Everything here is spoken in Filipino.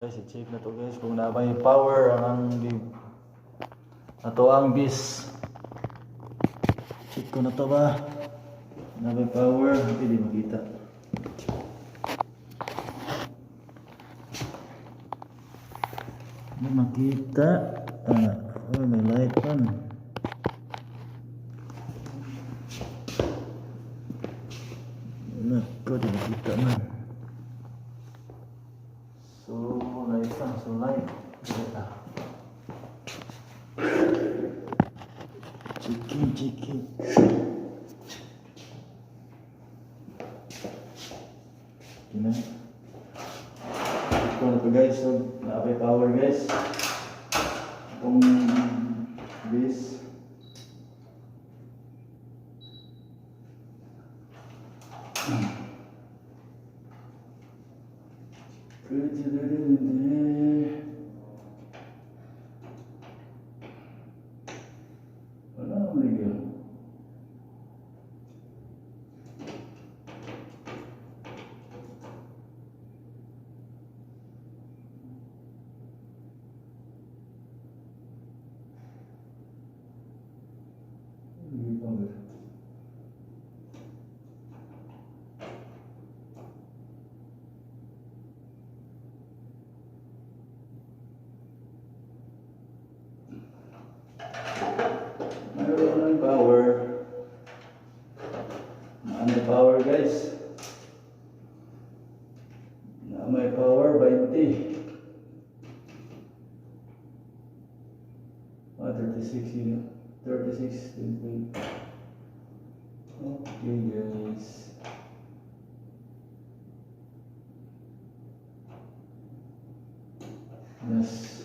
Guys, i-check na to guys kung na may power ang ato ang bis. Check ko na to ba? Na may power, hindi makita. Hindi makita. Oh, may light pan. Nako, di makita man. So, light pan. So, light. Checking. Gina. Ito na to guys. So, na-apply power guys. Itong bis. Wala mo yun. Mayroon ng power. May power guys. May power 20. 36 yun. 36. Okay guys. Yes.